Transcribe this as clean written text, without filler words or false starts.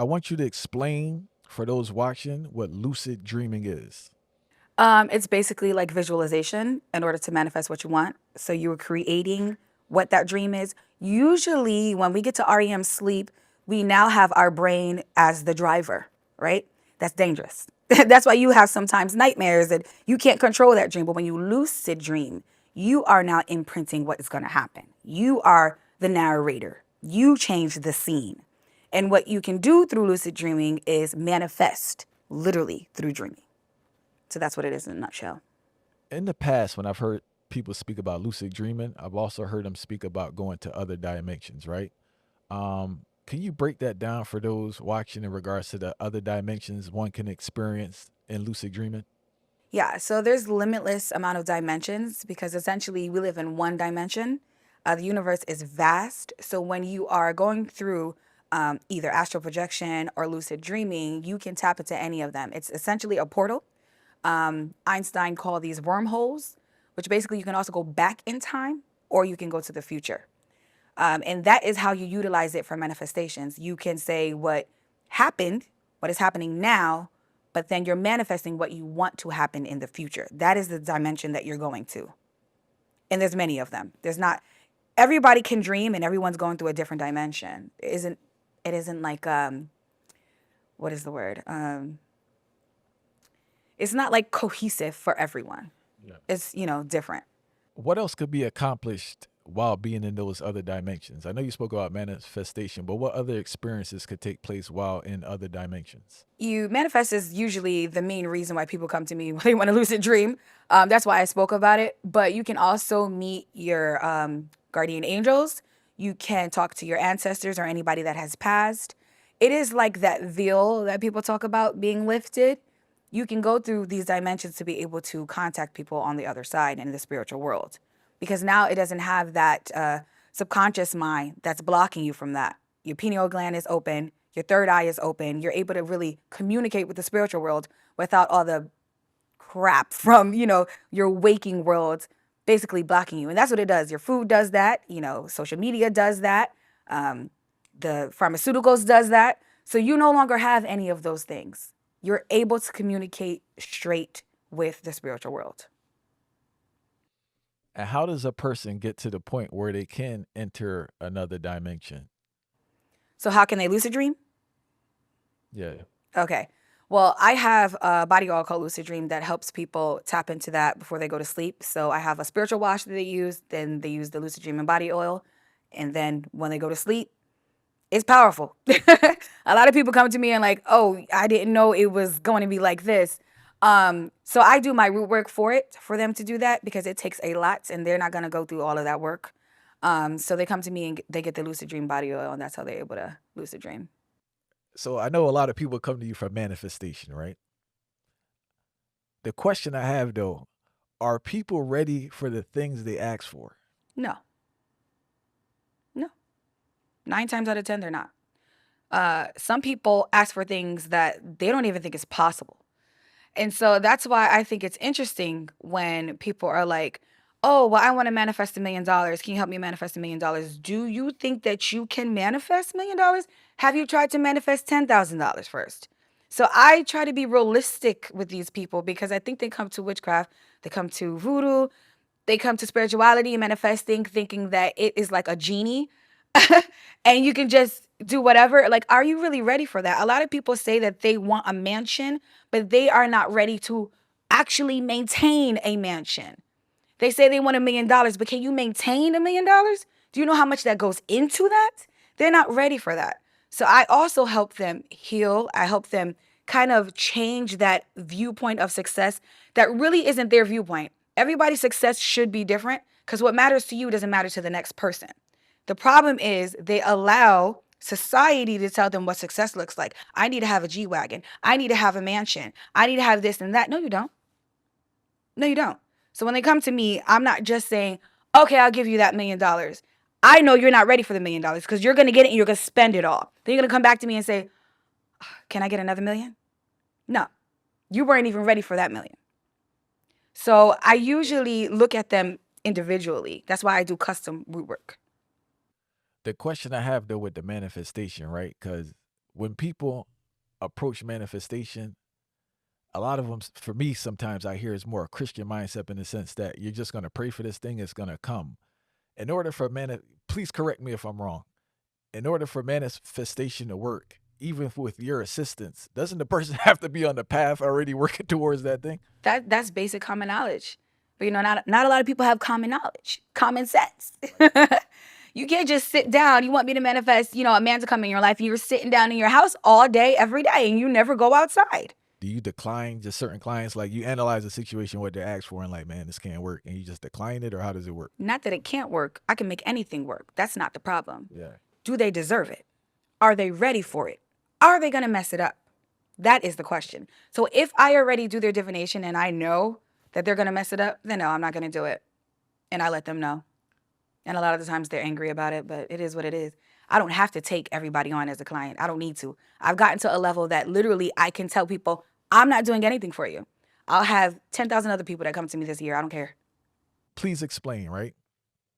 I want you to explain for those watching what lucid dreaming is. It's basically like visualization in order to manifest what you want. So you're creating what that dream is. Usually, when we get to REM sleep, we now have our brain as the driver, right? That's dangerous. That's why you have sometimes nightmares and you can't control that dream. But when you lucid dream, you are now imprinting what is going to happen. You are the narrator. You change the scene. And what you can do through lucid dreaming is manifest literally through dreaming. So that's what it is in a nutshell. In the past, when I've heard people speak about lucid dreaming, I've also heard them speak about going to other dimensions, right? Can you break that down for those watching in regards to the other dimensions one can experience in lucid dreaming? Yeah, so there's limitless amount of dimensions because essentially we live in one dimension. The universe is vast. So when you are going through either astral projection or lucid dreaming, you can tap into any of them. It's essentially a portal. Einstein called these wormholes, which basically you can also go back in time or you can go to the future. And that is how you utilize it for manifestations. You can say what happened, what is happening now, but then you're manifesting what you want to happen in the future. That is the dimension that you're going to. And there's many of them. There's not everybody can dream and everyone's going through a different dimension. It isn't like what is the word? It's not like cohesive for everyone. Yeah. It's, different. What else could be accomplished while being in those other dimensions? I know you spoke about manifestation, but what other experiences could take place while in other dimensions? You manifest is usually the main reason why people come to me when they want to lucid dream. That's why I spoke about it. But you can also meet your guardian angels. You can talk to your ancestors or anybody that has passed. It is like that veil that people talk about being lifted. You can go through these dimensions to be able to contact people on the other side in the spiritual world. Because now it doesn't have that subconscious mind that's blocking you from that. Your pineal gland is open, your third eye is open. You're able to really communicate with the spiritual world without all the crap from, your waking world basically blocking you. And that's what it does. Your food does that, social media does that, the pharmaceuticals does that. So you no longer have any of those things. You're able to communicate straight with the spiritual world. And how does a person get to the point where they can enter another dimension? So how can they lucid dream? Yeah. Okay. Well, I have a body oil called Lucid Dream that helps people tap into that before they go to sleep. So I have a spiritual wash that they use, then they use the Lucid Dream and body oil. And then when they go to sleep, it's powerful. A lot of people come to me and like, oh, I didn't know it was going to be like this. So I do my root work for it, for them to do that because it takes a lot and they're not going to go through all of that work. So they come to me and they get the Lucid Dream body oil and that's how they're able to lucid dream. So I know a lot of people come to you for manifestation, right? The question I have though, are people ready for the things they ask for? No, no. 9 times out of 10, they're not. Some people ask for things that they don't even think is possible. And so that's why I think it's interesting when people are like, oh, well, I want to manifest $1 million. Can you help me manifest $1 million? Do you think that you can manifest $1 million? Have you tried to manifest $10,000 first? So I try to be realistic with these people because I think they come to witchcraft, they come to voodoo, they come to spirituality and manifesting thinking that it is like a genie and you can just do whatever. Like, are you really ready for that? A lot of people say that they want a mansion, but they are not ready to actually maintain a mansion. They say they want $1 million, but can you maintain $1 million? Do you know how much that goes into that? They're not ready for that. So I also help them heal. I help them kind of change that viewpoint of success that really isn't their viewpoint. Everybody's success should be different because what matters to you doesn't matter to the next person. The problem is they allow society to tell them what success looks like. I need to have a G Wagon. I need to have a mansion. I need to have this and that. No, you don't. No, you don't. So when they come to me, I'm not just saying, okay, I'll give you that $1 million. I know you're not ready for the $1 million because you're going to get it and you're going to spend it all. Then you're going to come back to me and say, can I get another million? No, you weren't even ready for that million. So I usually look at them individually. That's why I do custom root work. The question I have though with the manifestation, right? Because when people approach manifestation, a lot of them, for me, sometimes I hear it's more a Christian mindset in the sense that you're just going to pray for this thing, it's going to come. In order for please correct me if I'm wrong. In order for manifestation to work, even with your assistance, doesn't the person have to be on the path already working towards that thing? That's basic common knowledge. But not a lot of people have common knowledge, common sense. You can't just sit down. You want me to manifest, a man to come in your life, and you're sitting down in your house all day, every day, and you never go outside. Do you decline just certain clients? Like you analyze the situation, what they ask for, and like, man, this can't work, and you just decline it, or how does it work? Not that it can't work. I can make anything work. That's not the problem. Yeah. Do they deserve it? Are they ready for it? Are they going to mess it up? That is the question. So if I already do their divination and I know that they're going to mess it up, then no, I'm not going to do it. And I let them know. And a lot of the times they're angry about it, but it is what it is. I don't have to take everybody on as a client. I don't need to. I've gotten to a level that literally I can tell people, I'm not doing anything for you. I'll have 10,000 other people that come to me this year. I don't care. Please explain, right?